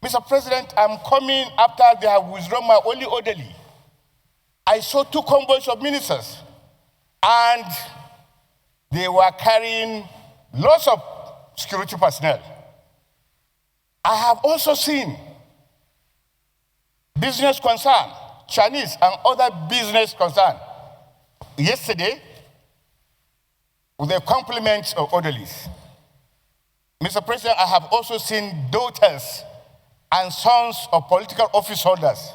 Mr. President, I'm coming after they have withdrawn my only orderly. I saw 2 convoys of ministers, and they were carrying lots of security personnel. I have also seen business concern, Chinese and other business concern. Yesterday, with the compliments of orderlies. Mr. President, I have also seen daughters and sons of political office holders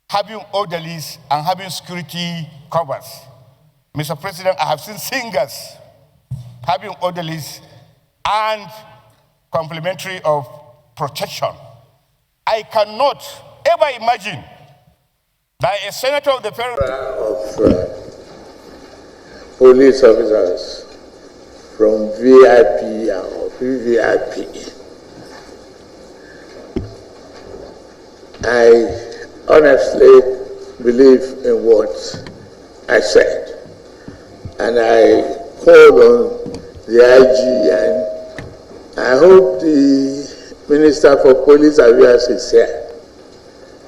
having orderlies and having security covers. Mr. President, I have seen singers having orderlies and complementary of protection. I cannot ever imagine that a senator of the federal of police officers from VIP or VVIP. I honestly believe in what I said, and I called on the IG, and I hope the Minister for Police Affairs is here.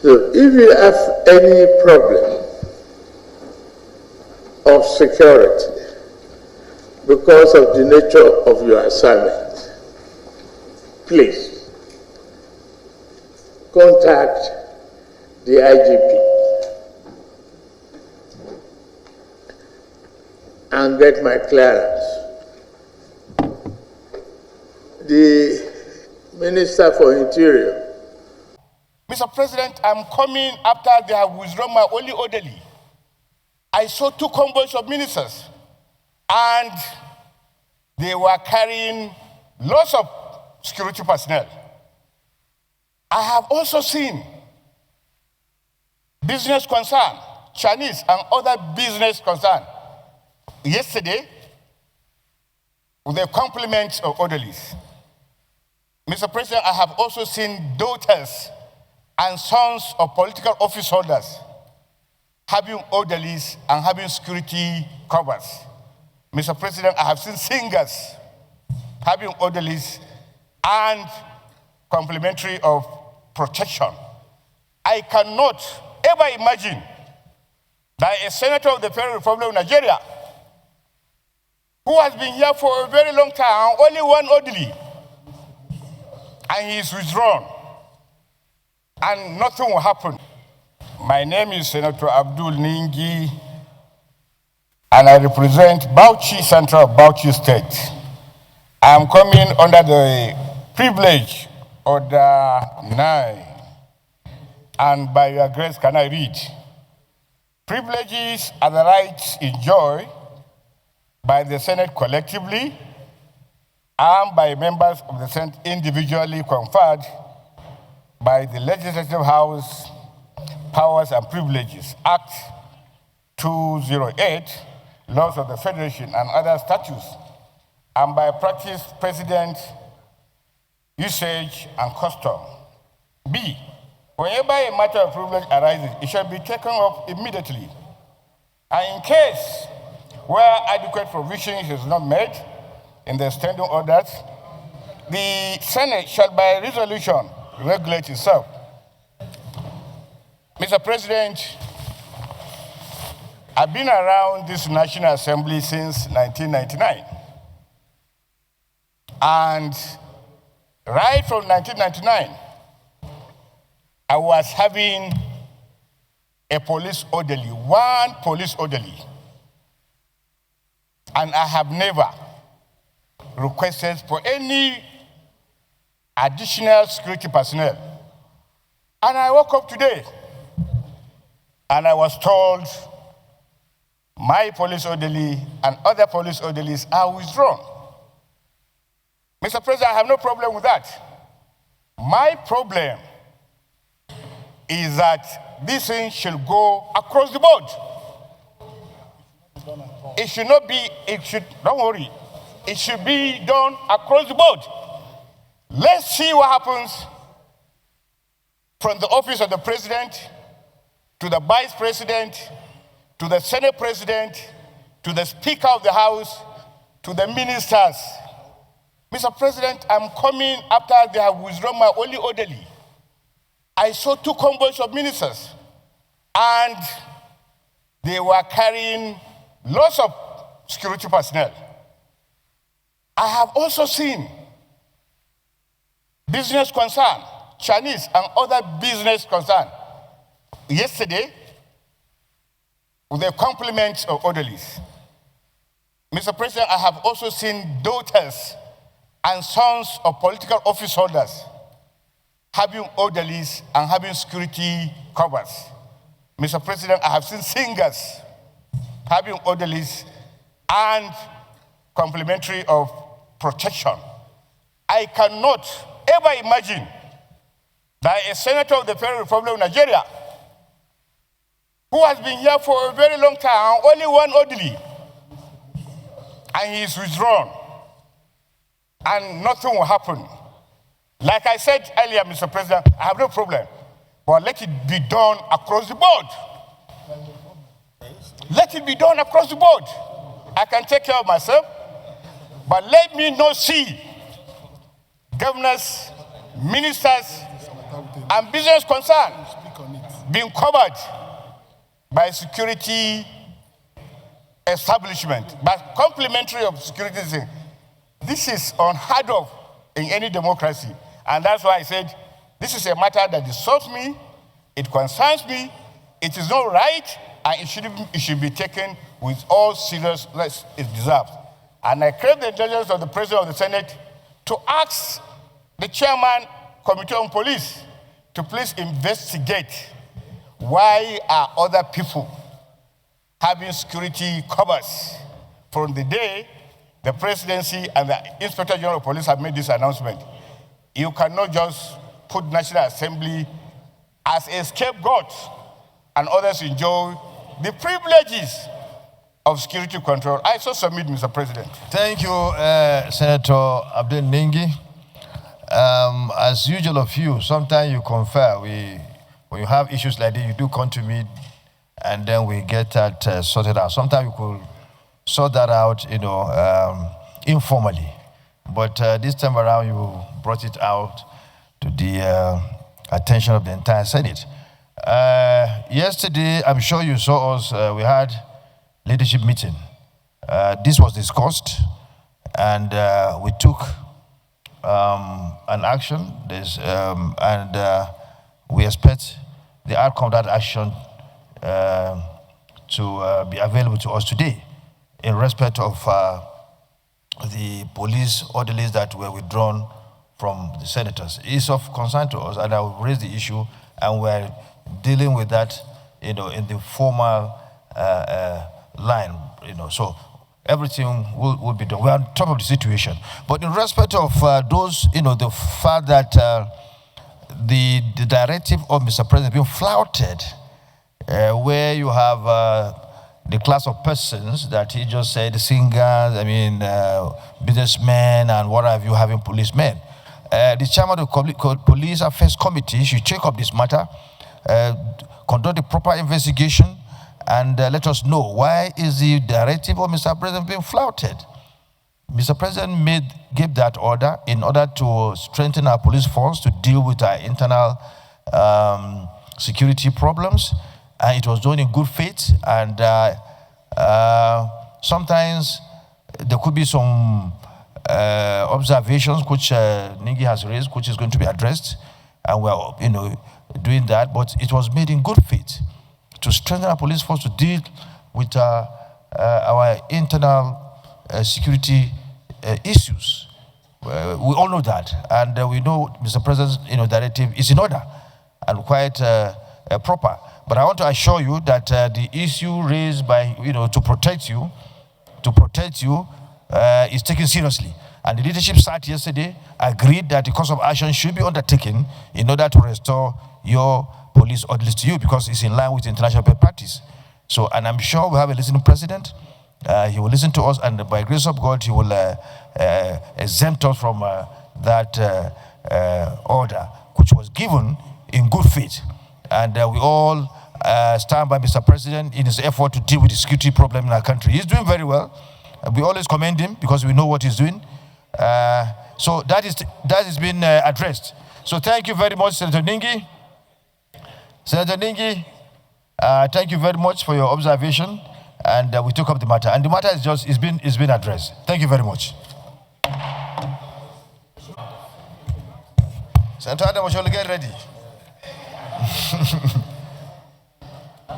So if you have any problem of security because of the nature of your assignment, please contact the IGP and get my clearance. The Minister for Interior. Mr. President, I'm coming after they have withdrawn my only orderly. I saw 2 convoys of ministers, and they were carrying lots of security personnel. I have also seen business concern, Chinese and other business concern. Yesterday, with the compliments of orderlies. Mr. President, I have also seen daughters and sons of political office holders having orderlies and having security covers. Mr. President, I have seen singers having orderlies and complementary of protection. I cannot ever imagine that a senator of the Federal Republic of Nigeria, who has been here for a very long time, only one orderly, and he is withdrawn, and nothing will happen. My name is Senator Abdul Ningi, and I represent Bauchi Central of Bauchi State. I am coming under the privilege Order 9, and by your grace can I read? Privileges are the rights enjoyed by the Senate collectively and by members of the Senate individually conferred by the Legislative House Powers and Privileges Act 208, Laws of the Federation and other statutes, and by practice, precedent, usage, and custom. B, whenever a matter of privilege arises, it shall be taken up immediately. And in case where adequate provision is not made in the standing orders, the Senate shall by resolution regulate itself. Mr. President, I've been around this National Assembly since 1999. And right from 1999, I was having a police orderly, one police orderly. And I have never requested for any additional security personnel. And I woke up today and I was told my police orderly and other police orderlies are withdrawn. Mr. President, I have no problem with that. My problem is that this thing should go across the board. It should not be, don't worry, it should be done across the board. Let's see what happens from the office of the president to the vice president, to the Senate president, to the Speaker of the House, to the ministers. Mr. President, I'm coming after they have withdrawn my only orderly. I saw 2 convoys of ministers, and they were carrying lots of security personnel. I have also seen business concern, Chinese and other business concern. Yesterday, with a complement of orderlies. Mr. President, I have also seen daughters and sons of political office holders having orderlies and having security covers. Mr. President, I have seen singers having orderlies and complementary of protection. I cannot ever imagine that a senator of the Federal Republic of Nigeria, who has been here for a very long time, only one orderly, and he is withdrawn, and nothing will happen. Like I said earlier, Mr. President, I have no problem, but let it be done across the board. Let it be done across the board. I can take care of myself, but let me not see governors, ministers, and business concerns being covered by security establishment, but complementary of security thing. This is unheard of in any democracy. And that's why I said, this is a matter that disturbs me, it concerns me, it is not right, and it should be taken with all seriousness it deserves. And I crave the intelligence of the President of the Senate to ask the Chairman, Committee on Police, to please investigate why are other people having security covers from the day the presidency and the Inspector General of Police have made this announcement. You cannot just put National Assembly as a scapegoat and others enjoy the privileges of security control. I so submit, Mr. President. Thank you, Senator Abdel Ningi. As usual of you, sometimes you confer. When you have issues like this, you do come to me, and then we get that sorted out. Sometimes we could sort that out, informally. But this time around, you brought it out to the attention of the entire Senate. Yesterday, I'm sure you saw us, we had leadership meeting. This was discussed, and we took an action, and we expect the outcome of that action to be available to us today in respect of the police orderlies that were withdrawn from the senators. It's of concern to us, and I will raise the issue, and we're dealing with that, in the formal line, so everything will be done. We're on top of the situation. But in respect of those, the fact that the directive of Mr. President being flouted, where you have the class of persons that he just said, singers, businessmen, and what have you, having policemen. The chairman of the Police Affairs Committee should check up this matter, conduct a proper investigation, and let us know why is the directive of Mr. President being flouted. Mr. President gave that order in order to strengthen our police force to deal with our internal security problems, and it was done in good faith. And sometimes there could be some observations which Ningi has raised, which is going to be addressed, and we're doing that. But it was made in good faith to strengthen our police force to deal with our internal security issues. We all know that, and we know Mr. President's directive is in order and quite proper. But I want to assure you that the issue raised by to protect you is taken seriously. And the leadership sat yesterday, agreed that the course of action should be undertaken in order to restore your police orderlies to you, because it's in line with international practice. So, and I'm sure we have a listening president. He will listen to us, and by the grace of God, he will exempt us from that order, which was given in good faith. And we all stand by Mr. President in his effort to deal with the security problem in our country. He's doing very well. We always commend him because we know what he's doing. So that has been addressed. So thank you very much, Senator Ningi. Senator Ningi, thank you very much for your observation, and we took up the matter. And the matter is been addressed. Thank you very much. Senator Adam, get ready.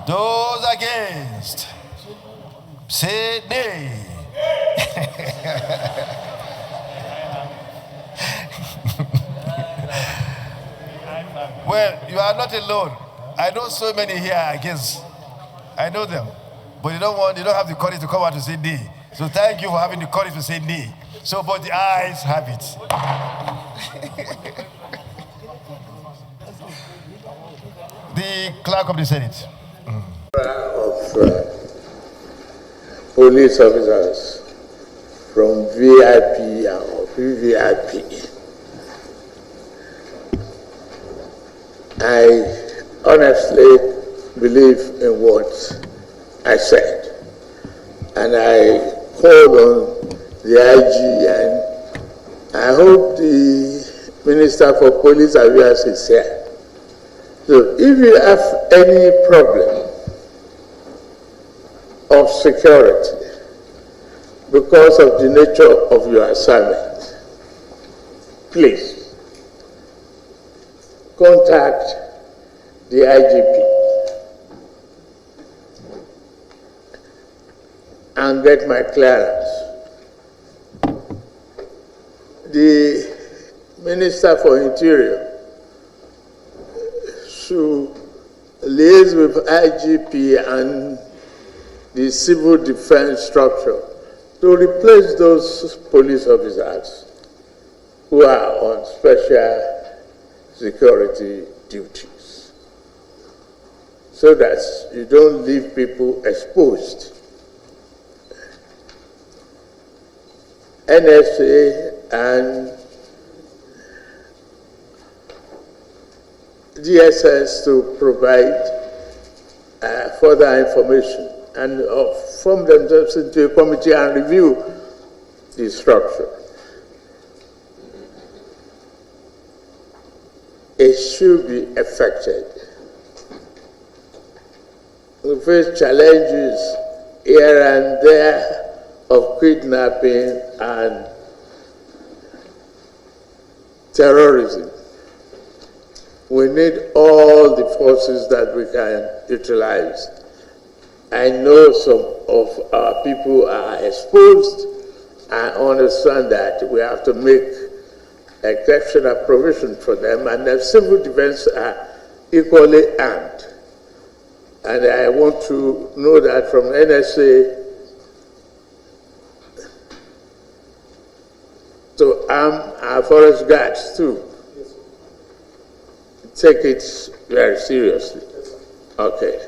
Those against, say nay. Well, you are not alone. I know so many here against. I know them. But you don't have the courage to come out to say nay. So thank you for having the courage to say nay. So but the ayes have it. The clerk of the Senate. Of police officers from VIP or VVIP. I honestly believe in what I said, and I called on the IG, and I hope the Minister for Police Affairs is here. So if you have any problem of security because of the nature of your assignment, please contact the IGP and get my clearance. The Minister for Interior should liaise with IGP and the civil defense structure to replace those police officers who are on special security duties, so that you don't leave people exposed. NSA and DSS to provide further information and form themselves into a committee and review the structure. It should be effected. We face challenges here and there of kidnapping and terrorism. We need all the forces that we can utilize. I know some of our people are exposed. I understand that we have to make exceptional provision for them, and the civil defense are equally armed. And I want to know that from NSA to arm our forest guards too. Take it very seriously. Okay.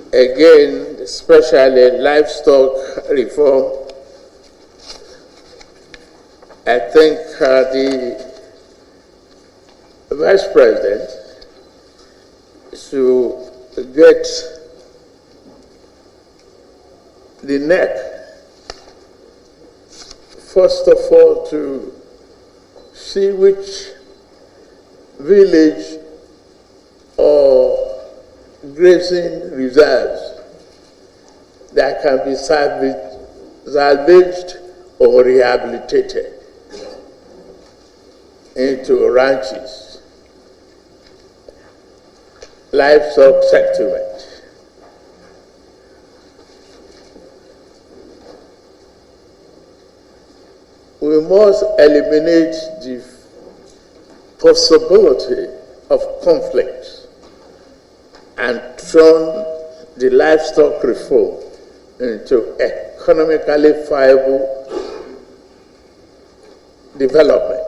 Again, especially livestock reform, I think the Vice President should get the neck, first of all, to see which village or grazing reserves that can be salvaged or rehabilitated into ranches, livestock settlement. We must eliminate the possibility of conflicts and turn the livestock reform into economically viable development.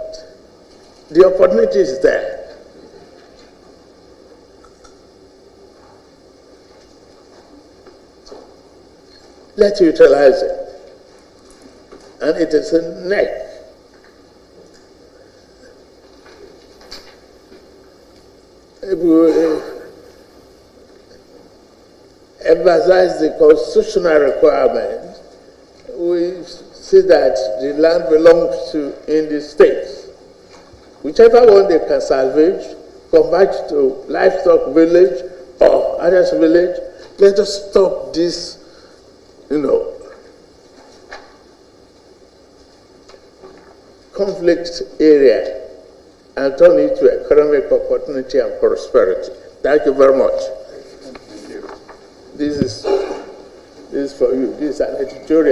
The opportunity is there. Let's utilize it. And it is a neck. If we emphasize the constitutional requirement, we say that the land belongs to in the states. Whichever one they can salvage, convert to Livestock village or others village, let us stop this, conflict area and turn it to economic opportunity and prosperity. Thank you very much. Thank you. This is for you. This is an editorial.